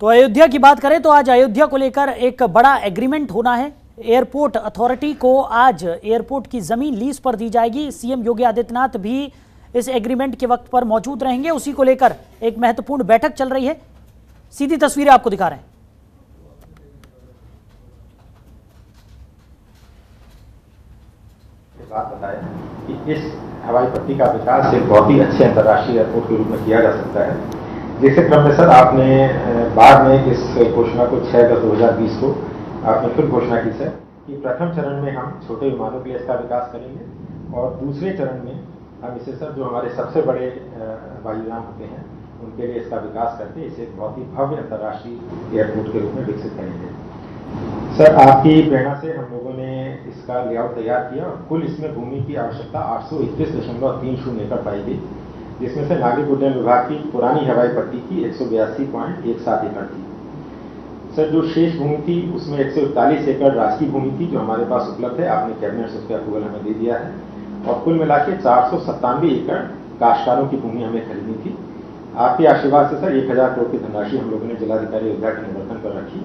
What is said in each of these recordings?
तो अयोध्या की बात करें तो आज अयोध्या को लेकर एक बड़ा एग्रीमेंट होना है। एयरपोर्ट अथॉरिटी को आज एयरपोर्ट की जमीन लीज पर दी जाएगी। सीएम योगी आदित्यनाथ भी इस एग्रीमेंट के वक्त पर मौजूद रहेंगे। उसी को लेकर एक महत्वपूर्ण बैठक चल रही है। सीधी तस्वीरें आपको दिखा रहे हैं। बात बताया कि इस हवाई पट्टी का विकास एक बहुत ही अच्छे अंतर्राष्ट्रीय एयरपोर्ट के रूप में किया जा सकता है। जिसके क्रम में सर आपने बाद में इस घोषणा को 6/10/2020 को आपने फिर घोषणा की सर कि प्रथम चरण में हम छोटे विमानों के लिए इसका विकास करेंगे और दूसरे चरण में हम इसे सर जो हमारे सबसे बड़े वायुयान होते हैं उनके लिए इसका विकास करके इसे एक बहुत ही भव्य अंतर्राष्ट्रीय एयरपोर्ट के रूप में विकसित करेंगे। सर आपकी प्रेरणा से हम लोगों ने इसका लेआउट तैयार किया और कुल इसमें भूमि की आवश्यकता 821.30 एकड़ पाई गई, जिसमें से नागरिक उड्डयन विभाग की पुरानी हवाई पट्टी की 182.17 एकड़ थी। सर जो शेष भूमि थी उसमें 141 एकड़ राजकीय भूमि थी जो हमारे पास उपलब्ध है। आपने कैबिनेट से उसका अप्रूवल हमें दे दिया है और कुल मिला के 497 एकड़ काश्तकारों की भूमि हमें खरीदनी थी। आपके आशीर्वाद से सर 1000 करोड़ की धनराशि हम लोगों ने जिलाधिकारी अयोध्या के निवर्तन पर रखी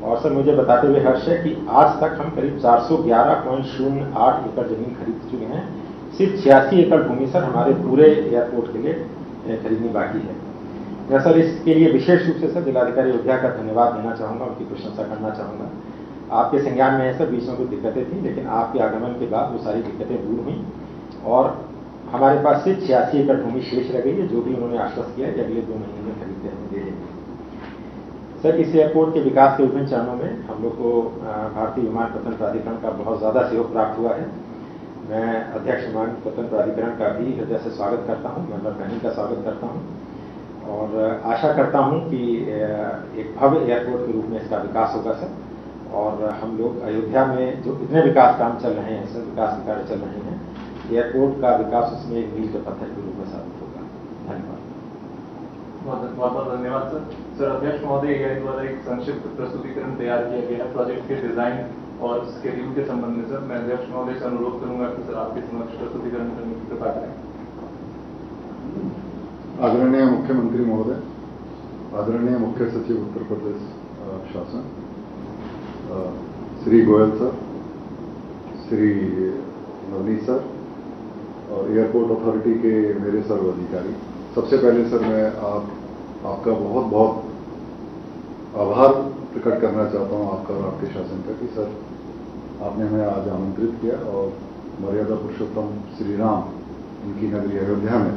और सर मुझे बताते हुए हर्ष है कि आज तक हम करीब 411.08 एकड़ जमीन खरीद चुके हैं। सिर्फ 86 एकड़ भूमि सर हमारे पूरे एयरपोर्ट के लिए खरीदनी बाकी है। मैं सर इसके लिए विशेष रूप से सर जिलाधिकारी अयोध्या का धन्यवाद देना चाहूँगा, उनकी प्रशंसा करना चाहूँगा। आपके संज्ञान में है सर बीच में कुछ दिक्कतें थी, लेकिन आपके आगमन के बाद वो सारी दिक्कतें दूर हुई और हमारे पास सिर्फ 86 एकड़ भूमि शेष रह गई है। जो भी उन्होंने आश्वस्त किया है कि अगले 2 महीने में खरीद के हमें दे देंगे। सर इस एयरपोर्ट के विकास के विभिन्न चरणों में हम लोग को भारतीय विमानपत्तन प्राधिकरण का बहुत ज़्यादा सहयोग प्राप्त हुआ है। मैं अध्यक्ष विमानपत्तन प्राधिकरण का भी हृदय से स्वागत करता हूँ, मेंबर बहनी का स्वागत करता हूँ और आशा करता हूँ कि एक भव्य एयरपोर्ट के रूप में इसका विकास होगा सर। और हम लोग अयोध्या में जो इतने विकास काम चल रहे हैं सर, विकास के कार्य चल रहे हैं, एयरपोर्ट का विकास उसमें एक मील के पत्थर के रूप में साबित होगा। धन्यवाद। बहुत धन्यवाद सर। सर अध्यक्ष महोदय एआई द्वारा एक संक्षिप्त प्रस्तुतिकरण तैयार किया गया है प्रोजेक्ट के डिजाइन और स्केड्यूल के संबंध में। सर मैं अध्यक्ष महोदय से अनुरोध करूंगा कि सर आपके समक्ष प्रस्तुतिकरण करने की कृपा करें। आदरणीय मुख्यमंत्री महोदय, आदरणीय मुख्य सचिव उत्तर प्रदेश शासन श्री गोयल सर, श्री नवनीत सर और एयरपोर्ट अथॉरिटी के मेरे सर्व अधिकारी, सबसे पहले सर मैं आपका बहुत बहुत आभार प्रकट करना चाहता हूं आपका और आपके शासन का कि सर आपने हमें आज आमंत्रित किया और मर्यादा पुरुषोत्तम श्री राम इनकी नगरी अयोध्या में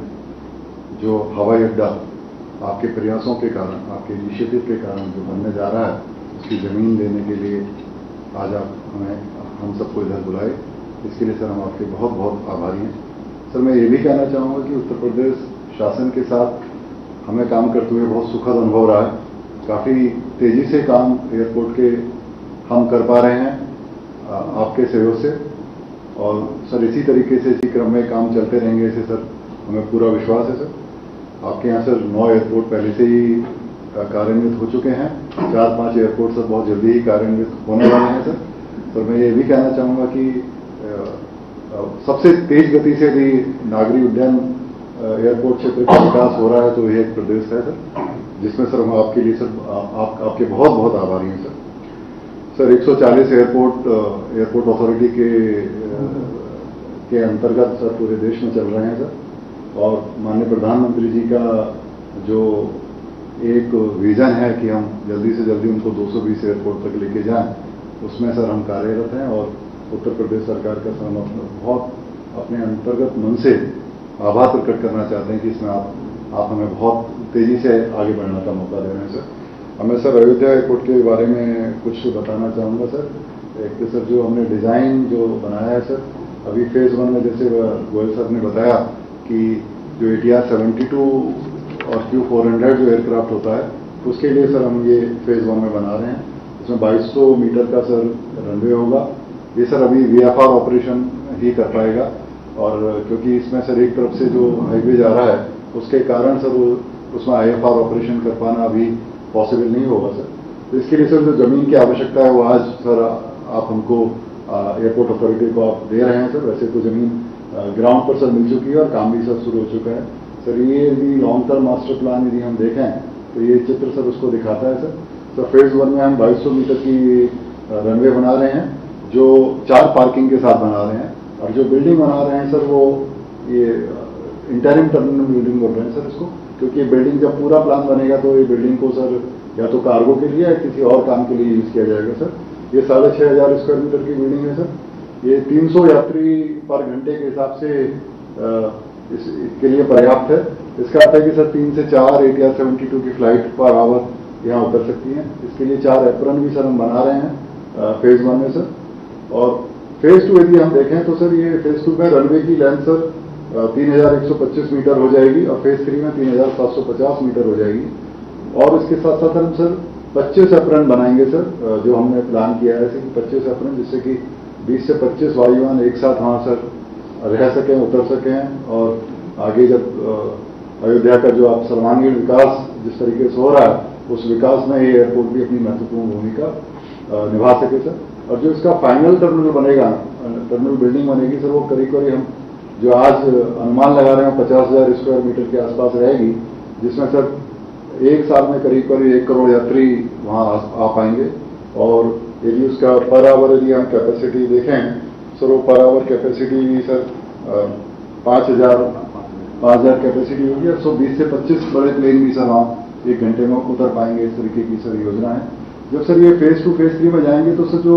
जो हवाई अड्डा आपके प्रयासों के कारण, आपके इनिशिएटिव के कारण जो बनने जा रहा है, उसकी जमीन देने के लिए आज आप हम सबको इधर बुलाए। इसके लिए सर हम आपके बहुत बहुत आभारी हैं। सर मैं ये भी कहना चाहूँगा कि उत्तर प्रदेश शासन के साथ हमें काम करते हुए बहुत सुखद अनुभव रहा है। काफ़ी तेज़ी से काम एयरपोर्ट के हम कर पा रहे हैं आपके सहयोग से और सर इसी तरीके से इसी क्रम में काम चलते रहेंगे, इसे सर हमें पूरा विश्वास है। सर आपके यहाँ सर 9 एयरपोर्ट पहले से ही कार्यान्वित हो चुके हैं, 4-5 एयरपोर्ट सर बहुत जल्दी ही कार्यान्वित होने वाले हैं। सर मैं ये भी कहना चाहूँगा कि सबसे तेज गति से भी नागरिक उड्डयन एयरपोर्ट क्षेत्र का विकास हो रहा है तो ये एक प्रदेश है सर, जिसमें सर हम आपके लिए सर आपके बहुत बहुत आभारी हैं सर। सर 140 एयरपोर्ट अथॉरिटी के अंतर्गत सर पूरे देश में चल रहे हैं सर और माननीय प्रधानमंत्री जी का जो एक विजन है कि हम जल्दी से जल्दी उनको 220 एयरपोर्ट तक लेके जाएं, उसमें सर हम कार्यरत हैं और उत्तर प्रदेश सरकार का सर हम बहुत अपने अंतर्गत मन से आभार प्रकट करना चाहते हैं कि इसमें आप हमें बहुत तेज़ी से आगे बढ़ने का मौका दे रहे हैं सर। मैं सर अयोध्या एयरपोर्ट के बारे में कुछ बताना चाहूँगा सर। एक तो सर जो हमने डिज़ाइन जो बनाया है सर, अभी फेज़ 1 में जैसे गोयल सर ने बताया कि जो ATR 72 और Q400 जो एयरक्राफ्ट होता है उसके लिए सर हम ये फेज़ 1 में बना रहे हैं। इसमें 2200 मीटर का सर रनवे होगा। ये सर अभी VFR ऑपरेशन ही कर पाएगा और क्योंकि इसमें सर एक तरफ से जो हाईवे जा रहा है उसके कारण सर उसमें IFR ऑपरेशन कर पाना अभी पॉसिबल नहीं होगा सर। तो इसके लिए सर जो ज़मीन की आवश्यकता है वो आज सर आप हमको एयरपोर्ट अथॉरिटी को आप दे रहे हैं सर। वैसे तो ज़मीन ग्राउंड पर सर मिल चुकी है और काम भी सर शुरू हो चुका है। सर ये भी लॉन्ग टर्म मास्टर प्लान यदि हम देखें तो तो ये चित्र सर उसको दिखाता है सर। तो फेज 1 में हम 2200 मीटर की रनवे बना रहे हैं, जो 4 पार्किंग के साथ बना रहे हैं। और जो बिल्डिंग बना रहे हैं सर वो ये इंटरिम टर्मिनल बिल्डिंग बोल रहे हैं सर इसको, क्योंकि बिल्डिंग जब पूरा प्लान बनेगा तो ये बिल्डिंग को सर या तो कार्गो के लिए या किसी और काम के लिए यूज किया जाएगा सर। ये 6500 स्क्वायर मीटर की बिल्डिंग है सर। ये 300 यात्री पर घंटे के हिसाब से इसके लिए पर्याप्त है। इसका अर्थ है कि सर 3 से 4 ATR 72 की फ्लाइट पर आवर यहाँ उतर सकती हैं। इसके लिए 4 एप्रन भी सर हम बना रहे हैं फेज 1 में सर। और फेज 2 यदि हम देखें तो सर ये फेज 2 में रनवे की लेंथ सर 3125 मीटर हो जाएगी और फेज 3 में 3750 मीटर हो जाएगी। और इसके साथ साथ हम सर 25 एप्रन बनाएंगे सर, जो हमने प्लान किया है कि 25 एप्रन, जिससे कि 20 से 25 वायुयान एक साथ वहाँ सर रह सकें, उतर सकें। और आगे जब अयोध्या का जो आप सर्वांगीण विकास जिस तरीके से हो रहा है, उस विकास में ये एयरपोर्ट भी अपनी महत्वपूर्ण भूमिका निभा सके सर। और जो इसका फाइनल टर्मिनल बनेगा, टर्मिनल बिल्डिंग बनेगी सर, वो करीब करीब हम जो आज अनुमान लगा रहे हैं 50,000 स्क्वायर मीटर के आसपास रहेगी, जिसमें सर एक साल में करीब 1 करोड़ यात्री वहाँ आ पाएंगे। और यदि उसका पर आवर यदि हम कैपेसिटी देखें सर, वो पर आवर कैपेसिटी भी सर 5,000 कैपेसिटी होगी। 120 से 25 बड़े प्लेन भी सर वहाँ 1 घंटे में उतर पाएंगे। इस तरीके की सर योजना है। जब सर ये फेज 2 फेज 3 में जाएंगे तो सर जो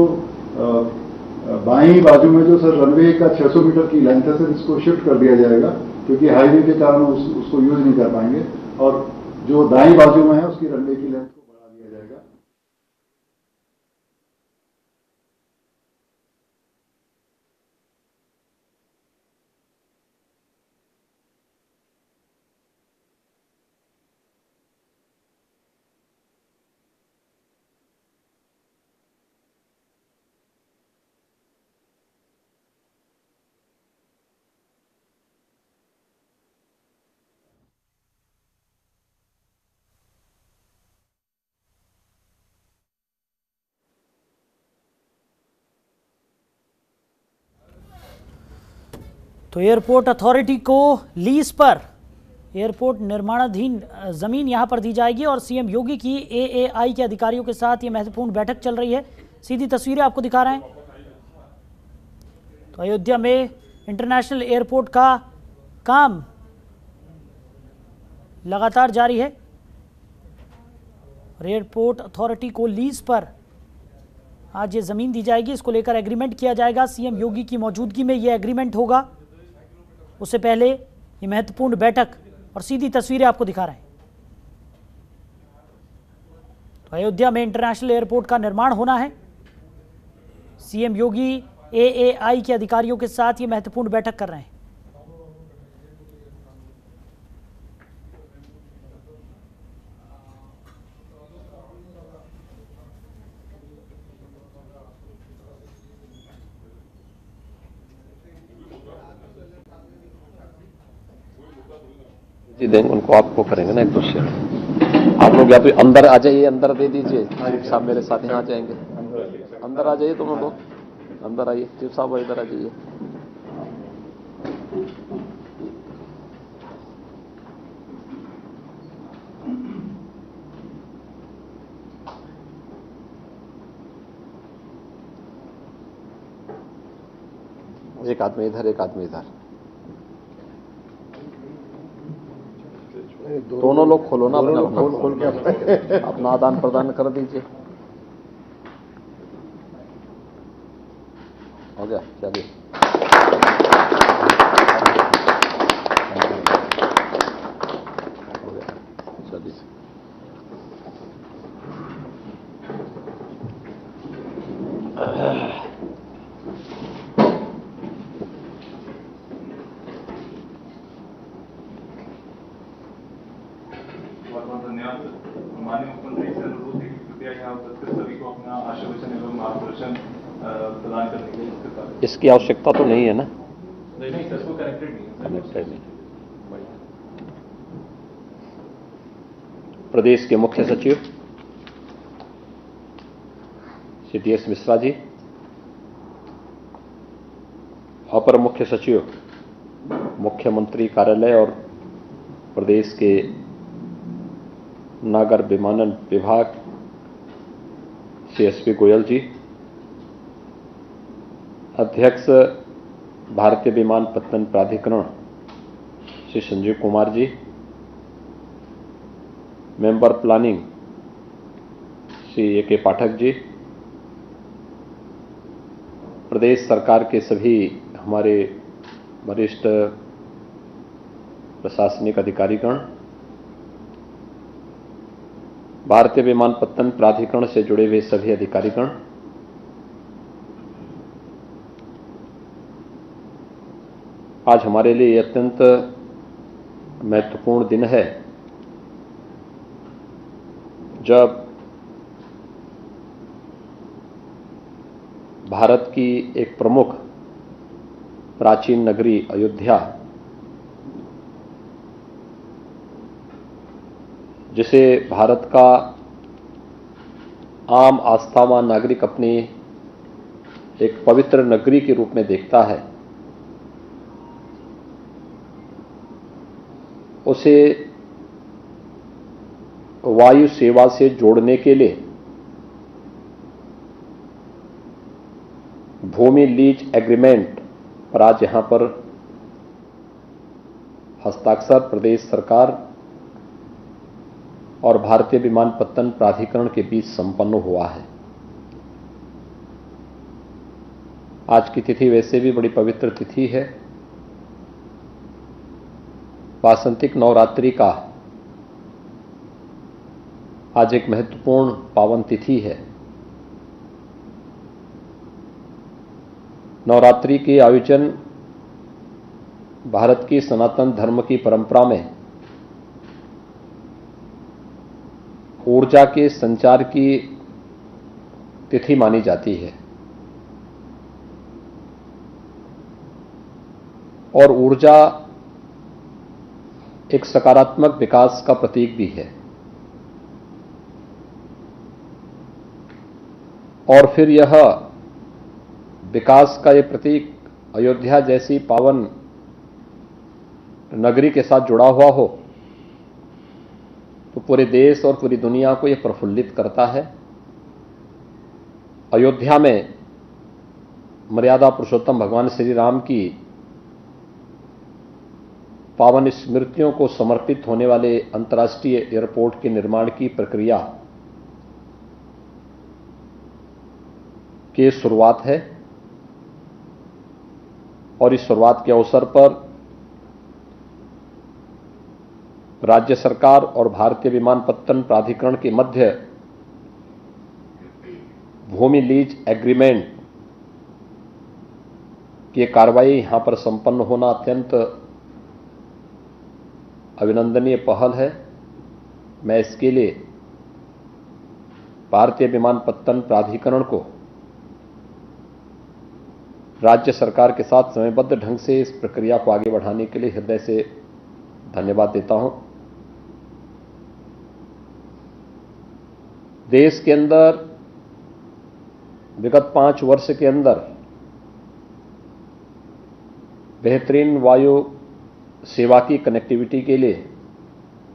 बाईं बाजू में जो सर रनवे का 600 मीटर की लेंथ है सर, इसको शिफ्ट कर दिया जाएगा, क्योंकि हाईवे के कारण उसको यूज नहीं कर पाएंगे। और जो दाईं बाजू में है उसकी रनवे की लेंथ को बढ़ा दिया जाएगा। तो एयरपोर्ट अथॉरिटी को लीज पर एयरपोर्ट निर्माणाधीन जमीन यहां पर दी जाएगी और सीएम योगी की AAI के अधिकारियों के साथ ये महत्वपूर्ण बैठक चल रही है। सीधी तस्वीरें आपको दिखा रहे हैं। तो अयोध्या में इंटरनेशनल एयरपोर्ट का काम लगातार जारी है और एयरपोर्ट अथॉरिटी को लीज पर आज ये जमीन दी जाएगी। इसको लेकर एग्रीमेंट किया जाएगा। सीएम योगी की मौजूदगी में ये एग्रीमेंट होगा। उससे पहले ये महत्वपूर्ण बैठक और सीधी तस्वीरें आपको दिखा रहे हैं। तो अयोध्या में इंटरनेशनल एयरपोर्ट का निर्माण होना है। सीएम योगी AAI के अधिकारियों के साथ ये महत्वपूर्ण बैठक कर रहे हैं। जी देंगे उनको, आपको करेंगे ना एक क्वेश्चन। आप लोग या तो अंदर आ जाइए, अंदर दे दीजिए। चीफ साहब मेरे साथ यहाँ आ जाएंगे। अंदर आ जाइए, तुम लोग अंदर आइए। चीफ साहब इधर आ जाइए। एक आदमी इधर, एक आदमी इधर। दोनों लोग खोलो ना, अपना खोल के अपना आदान प्रदान कर दीजिए। हो गया, चलिए। हो गया, चलिए। धन्यवाद। माननीय मुख्यमंत्री से अनुरोध है कि कृपया यहाँ उपस्थित सभी को अपना आशीर्वचन एवं मार्गदर्शन प्रदान करने के लिए। इसकी आवश्यकता तो नहीं है ना? नहीं सर, इसको कनेक्टेड नहीं है। कनेक्टेड नहीं। प्रदेश के मुख्य सचिव श्री DS मिश्रा जी, अपर मुख्य सचिव मुख्यमंत्री कार्यालय और प्रदेश के नागर विमानन विभाग श्री एसपी गोयल जी, अध्यक्ष भारतीय विमानपत्तन प्राधिकरण Shri Sanjeev Kumar ji, member planning Shri A K. Pathak ji, प्रदेश सरकार के सभी हमारे वरिष्ठ प्रशासनिक अधिकारीगण, भारतीय विमानपत्तन प्राधिकरण से जुड़े हुए सभी अधिकारीगण, आज हमारे लिए अत्यंत महत्वपूर्ण दिन है जब भारत की एक प्रमुख प्राचीन नगरी अयोध्या, जिसे भारत का आम आस्थावान नागरिक अपनी एक पवित्र नगरी के रूप में देखता है, उसे वायु सेवा से जोड़ने के लिए भूमि लीज एग्रीमेंट पर आज यहां पर हस्ताक्षर प्रदेश सरकार और भारतीय विमानपत्तन प्राधिकरण के बीच संपन्न हुआ है। आज की तिथि वैसे भी बड़ी पवित्र तिथि है। वासंतिक नवरात्रि का आज एक महत्वपूर्ण पावन तिथि है। नवरात्रि के आयोजन भारत की सनातन धर्म की परंपरा में ऊर्जा के संचार की तिथि मानी जाती है और ऊर्जा एक सकारात्मक विकास का प्रतीक भी है। और फिर यह विकास का ये प्रतीक अयोध्या जैसी पावन नगरी के साथ जुड़ा हुआ हो तो पूरे देश और पूरी दुनिया को यह प्रफुल्लित करता है। अयोध्या में मर्यादा पुरुषोत्तम भगवान श्री राम की पावन स्मृतियों को समर्पित होने वाले अंतर्राष्ट्रीय एयरपोर्ट के निर्माण की प्रक्रिया की शुरुआत है और इस शुरुआत के अवसर पर राज्य सरकार और भारतीय विमानपत्तन प्राधिकरण के मध्य भूमि लीज एग्रीमेंट की कार्रवाई यहां पर संपन्न होना अत्यंत अभिनंदनीय पहल है। मैं इसके लिए भारतीय विमानपत्तन प्राधिकरण को राज्य सरकार के साथ समयबद्ध ढंग से इस प्रक्रिया को आगे बढ़ाने के लिए हृदय से धन्यवाद देता हूं। देश के अंदर विगत 5 वर्ष के अंदर बेहतरीन वायु सेवा की कनेक्टिविटी के लिए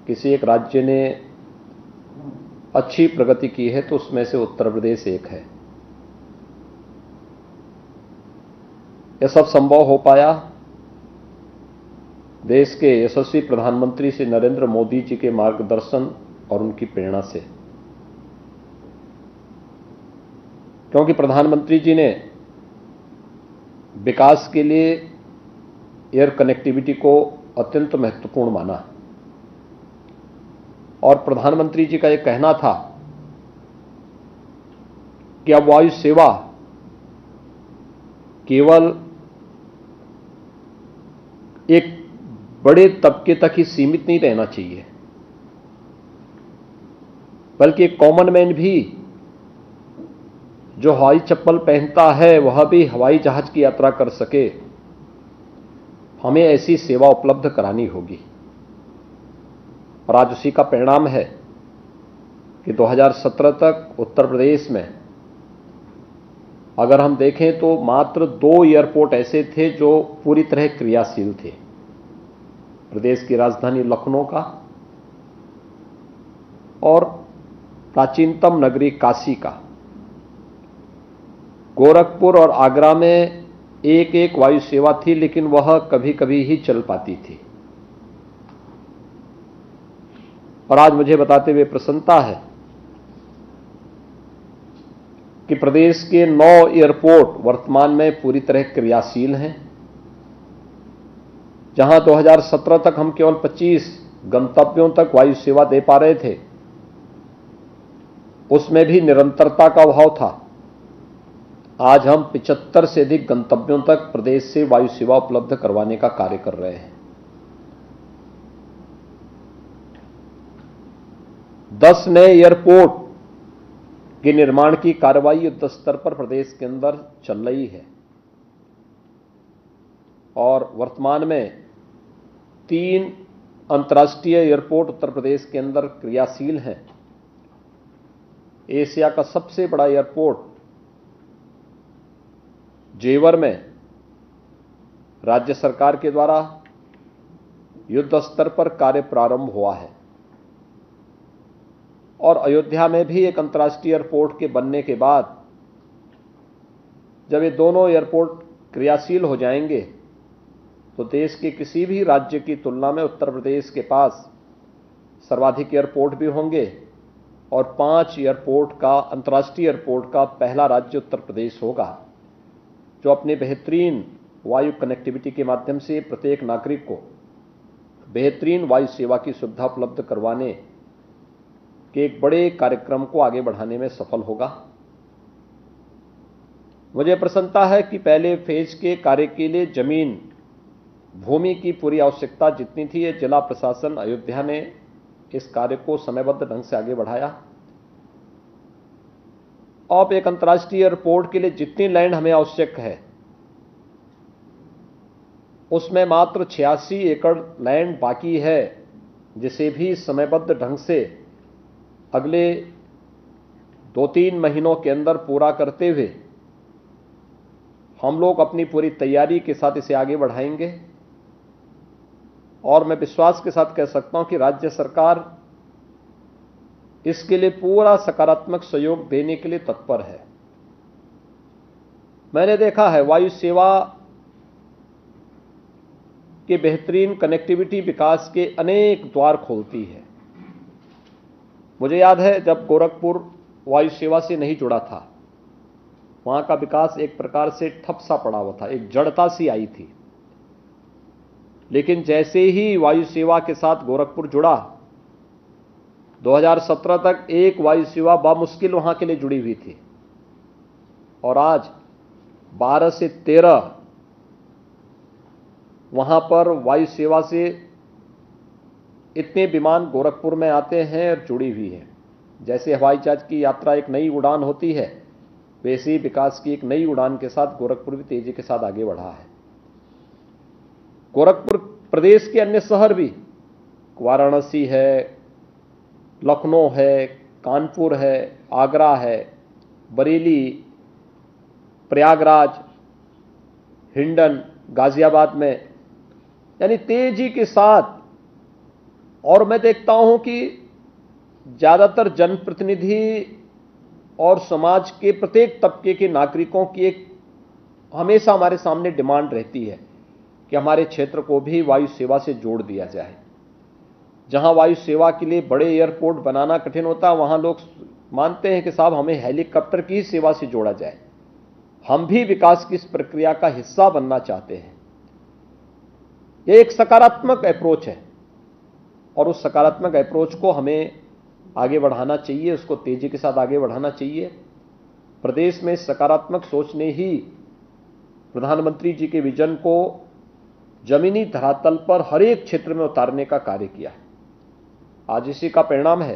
किसी एक राज्य ने अच्छी प्रगति की है तो उसमें से उत्तर प्रदेश एक है। यह सब संभव हो पाया देश के यशस्वी प्रधानमंत्री श्री नरेंद्र मोदी जी के मार्गदर्शन और उनकी प्रेरणा से, क्योंकि प्रधानमंत्री जी ने विकास के लिए एयर कनेक्टिविटी को अत्यंत महत्वपूर्ण माना और प्रधानमंत्री जी का यह कहना था कि अब वायु सेवा केवल एक बड़े तबके तक ही सीमित नहीं रहना चाहिए, बल्कि एक कॉमन मैन भी जो हवाई चप्पल पहनता है वह भी हवाई जहाज की यात्रा कर सके, हमें ऐसी सेवा उपलब्ध करानी होगी। और आज उसी का परिणाम है कि 2017 तक उत्तर प्रदेश में अगर हम देखें तो मात्र 2 एयरपोर्ट ऐसे थे जो पूरी तरह क्रियाशील थे। प्रदेश की राजधानी लखनऊ का और प्राचीनतम नगरी काशी का। गोरखपुर और आगरा में एक एक वायु सेवा थी, लेकिन वह कभी कभी ही चल पाती थी। और आज मुझे बताते हुए प्रसन्नता है कि प्रदेश के 9 एयरपोर्ट वर्तमान में पूरी तरह क्रियाशील हैं। जहां 2017 तक हम केवल 25 गंतव्यों तक वायु सेवा दे पा रहे थे, उसमें भी निरंतरता का अभाव था। आज हम 75 से अधिक गंतव्यों तक प्रदेश से वायु सेवा उपलब्ध करवाने का कार्य कर रहे हैं। 10 नए एयरपोर्ट के निर्माण की कार्रवाई युद्ध स्तर पर प्रदेश के अंदर चल रही है और वर्तमान में 3 अंतर्राष्ट्रीय एयरपोर्ट उत्तर प्रदेश के अंदर क्रियाशील हैं। एशिया का सबसे बड़ा एयरपोर्ट जेवर में राज्य सरकार के द्वारा युद्ध स्तर पर कार्य प्रारंभ हुआ है और अयोध्या में भी एक अंतर्राष्ट्रीय एयरपोर्ट के बनने के बाद जब ये दोनों एयरपोर्ट क्रियाशील हो जाएंगे तो देश के किसी भी राज्य की तुलना में उत्तर प्रदेश के पास सर्वाधिक एयरपोर्ट भी होंगे और 5 एयरपोर्ट का अंतर्राष्ट्रीय एयरपोर्ट का पहला राज्य उत्तर प्रदेश होगा, जो अपने बेहतरीन वायु कनेक्टिविटी के माध्यम से प्रत्येक नागरिक को बेहतरीन वायु सेवा की सुविधा उपलब्ध करवाने के एक बड़े कार्यक्रम को आगे बढ़ाने में सफल होगा। मुझे प्रसन्नता है कि पहले फेज के कार्य के लिए जमीन भूमि की पूरी आवश्यकता जितनी थी, ये जिला प्रशासन अयोध्या ने इस कार्य को समयबद्ध ढंग से आगे बढ़ाया। अब एक अंतर्राष्ट्रीय एयरपोर्ट के लिए जितनी लैंड हमें आवश्यक है, उसमें मात्र 86 एकड़ लैंड बाकी है, जिसे भी समयबद्ध ढंग से अगले 2-3 महीनों के अंदर पूरा करते हुए हम लोग अपनी पूरी तैयारी के साथ इसे आगे बढ़ाएंगे। और मैं विश्वास के साथ कह सकता हूं कि राज्य सरकार इसके लिए पूरा सकारात्मक सहयोग देने के लिए तत्पर है। मैंने देखा है वायु सेवा के बेहतरीन कनेक्टिविटी विकास के अनेक द्वार खोलती है। मुझे याद है जब गोरखपुर वायु सेवा से नहीं जुड़ा था, वहां का विकास एक प्रकार से ठप सा पड़ा हुआ था, एक जड़ता सी आई थी। लेकिन जैसे ही वायु सेवा के साथ गोरखपुर जुड़ा, 2017 तक एक वायु सेवा बामुश्किल वहां के लिए जुड़ी हुई थी और आज 12 से 13 वहां पर वायु सेवा से इतने विमान गोरखपुर में आते हैं और जुड़ी हुई है। जैसे हवाई जहाज की यात्रा एक नई उड़ान होती है, वैसे ही विकास की एक नई उड़ान के साथ गोरखपुर भी तेजी के साथ आगे बढ़ा है। गोरखपुर प्रदेश के अन्य शहर भी, वाराणसी है, लखनऊ है, कानपुर है, आगरा है, बरेली, प्रयागराज, हिंडन, गाजियाबाद में, यानी तेजी के साथ। और मैं देखता हूं कि ज्यादातर जनप्रतिनिधि और समाज के प्रत्येक तबके के नागरिकों की एक हमेशा हमारे सामने डिमांड रहती है कि हमारे क्षेत्र को भी वायु सेवा से जोड़ दिया जाए। जहां वायु सेवा के लिए बड़े एयरपोर्ट बनाना कठिन होता है, वहां लोग मानते हैं कि साहब हमें हेलीकॉप्टर की सेवा से जोड़ा जाए। हम भी विकास की इस प्रक्रिया का हिस्सा बनना चाहते हैं। यह एक सकारात्मक अप्रोच है और उस सकारात्मक अप्रोच को हमें आगे बढ़ाना चाहिए, उसको तेजी के साथ आगे बढ़ाना चाहिए। प्रदेश में सकारात्मक सोच ने ही प्रधानमंत्री जी के विजन को जमीनी धरातल पर हर एक क्षेत्र में उतारने का कार्य किया है। आज इसी का परिणाम है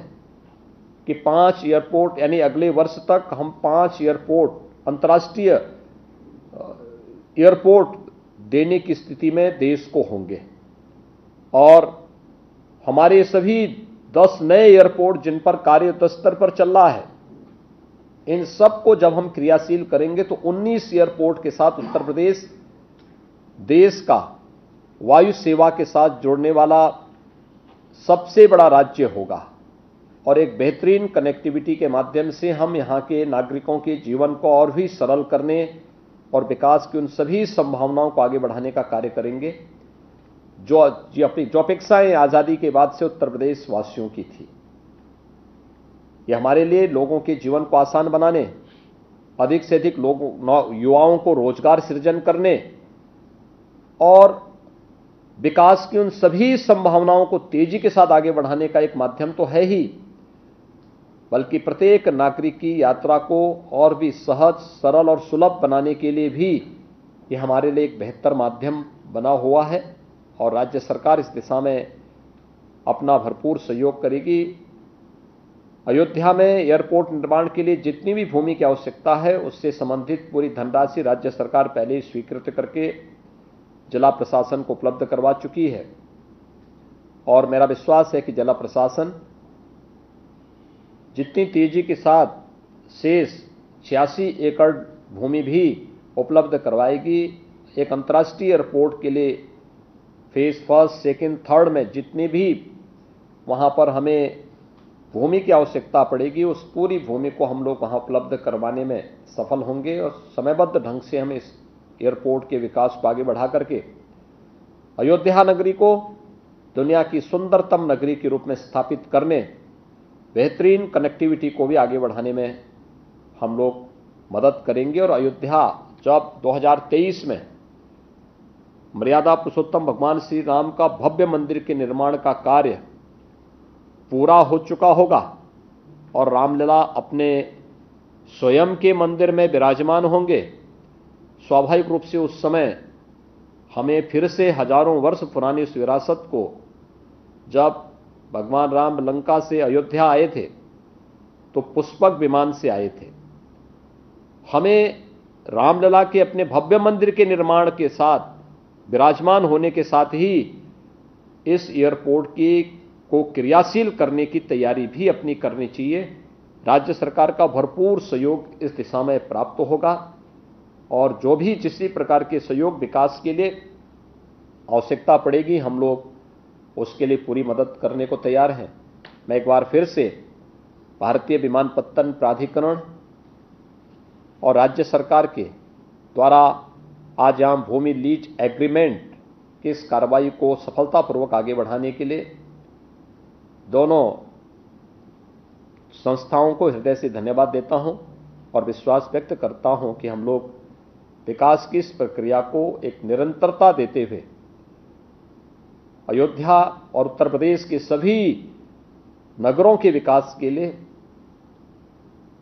कि 5 एयरपोर्ट, यानी अगले वर्ष तक हम 5 एयरपोर्ट, अंतर्राष्ट्रीय एयरपोर्ट देने की स्थिति में देश को होंगे। और हमारे सभी 10 नए एयरपोर्ट जिन पर कार्य युद्ध स्तर पर चल रहा है, इन सब को जब हम क्रियाशील करेंगे तो 19 एयरपोर्ट के साथ उत्तर प्रदेश देश का वायु सेवा के साथ जोड़ने वाला सबसे बड़ा राज्य होगा। और एक बेहतरीन कनेक्टिविटी के माध्यम से हम यहाँ के नागरिकों के जीवन को और भी सरल करने और विकास की उन सभी संभावनाओं को आगे बढ़ाने का कार्य करेंगे जो अपेक्षाएं आज़ादी के बाद से उत्तर प्रदेश वासियों की थी। ये हमारे लिए लोगों के जीवन को आसान बनाने, अधिक से अधिक युवाओं को रोजगार सृजन करने और विकास की उन सभी संभावनाओं को तेजी के साथ आगे बढ़ाने का एक माध्यम तो है ही, बल्कि प्रत्येक नागरिक की यात्रा को और भी सहज, सरल और सुलभ बनाने के लिए भी ये हमारे लिए एक बेहतर माध्यम बना हुआ है और राज्य सरकार इस दिशा में अपना भरपूर सहयोग करेगी। अयोध्या में एयरपोर्ट निर्माण के लिए जितनी भी भूमि की आवश्यकता है उससे संबंधित पूरी धनराशि राज्य सरकार पहले ही स्वीकृत करके जिला प्रशासन को उपलब्ध करवा चुकी है और मेरा विश्वास है कि जिला प्रशासन जितनी तेजी के साथ शेष 86 एकड़ भूमि भी उपलब्ध करवाएगी। एक अंतर्राष्ट्रीय एयरपोर्ट के लिए फेज 1, 2, 3 में जितनी भी वहां पर हमें भूमि की आवश्यकता पड़ेगी उस पूरी भूमि को हम लोग वहां उपलब्ध करवाने में सफल होंगे और समयबद्ध ढंग से हम इस एयरपोर्ट के विकास को आगे बढ़ा करके अयोध्या नगरी को दुनिया की सुंदरतम नगरी के रूप में स्थापित करने, बेहतरीन कनेक्टिविटी को भी आगे बढ़ाने में हम लोग मदद करेंगे। और अयोध्या जब 2023 में मर्यादा पुरुषोत्तम भगवान श्री राम का भव्य मंदिर के निर्माण का कार्य पूरा हो चुका होगा और रामलला अपने स्वयं के मंदिर में विराजमान होंगे, स्वाभाविक रूप से उस समय हमें फिर से हजारों वर्ष पुरानी उस विरासत को, जब भगवान राम लंका से अयोध्या आए थे तो पुष्पक विमान से आए थे, हमें रामलला के अपने भव्य मंदिर के निर्माण के साथ विराजमान होने के साथ ही इस एयरपोर्ट को क्रियाशील करने की तैयारी भी अपनी करनी चाहिए। राज्य सरकार का भरपूर सहयोग इस दिशा में प्राप्त होगा और जो भी जिस प्रकार के सहयोग विकास के लिए आवश्यकता पड़ेगी हम लोग उसके लिए पूरी मदद करने को तैयार हैं। मैं एक बार फिर से भारतीय विमानपत्तन प्राधिकरण और राज्य सरकार के द्वारा आज यहाँ भूमि लीज एग्रीमेंट की इस कार्रवाई को सफलतापूर्वक आगे बढ़ाने के लिए दोनों संस्थाओं को हृदय से धन्यवाद देता हूं और विश्वास व्यक्त करता हूं कि हम लोग विकास की इस प्रक्रिया को एक निरंतरता देते हुए अयोध्या और उत्तर प्रदेश के सभी नगरों के विकास के लिए,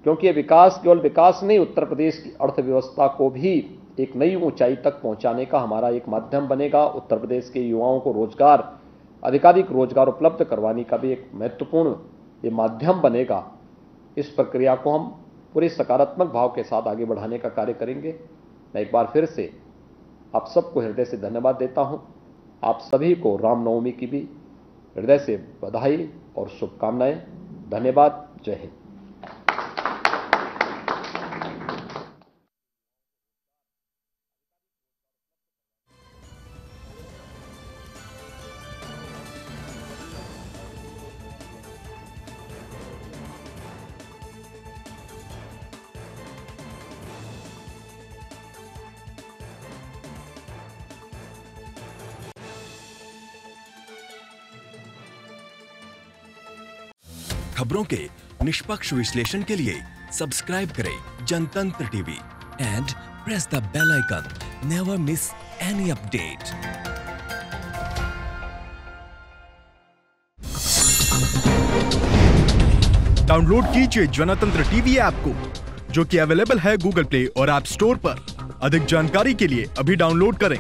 क्योंकि ये विकास केवल विकास नहीं, उत्तर प्रदेश की अर्थव्यवस्था को भी एक नई ऊंचाई तक पहुंचाने का हमारा एक माध्यम बनेगा। उत्तर प्रदेश के युवाओं को रोजगार, अधिकाधिक रोजगार उपलब्ध करवाने का भी एक महत्वपूर्ण ये माध्यम बनेगा। इस प्रक्रिया को हम पूरे सकारात्मक भाव के साथ आगे बढ़ाने का कार्य करेंगे। मैं एक बार फिर से आप सबको हृदय से धन्यवाद देता हूं। आप सभी को रामनवमी की भी हृदय से बधाई और शुभकामनाएं। धन्यवाद। जय हिंद। खबरों के निष्पक्ष विश्लेषण के लिए सब्सक्राइब करें Jantantra TV and press the bell icon. Never miss any update. Download कीजिए जनतंत्र टीवी ऐप को, जो कि अवेलेबल है गूगल प्ले और ऐप स्टोर पर। अधिक जानकारी के लिए अभी डाउनलोड करें।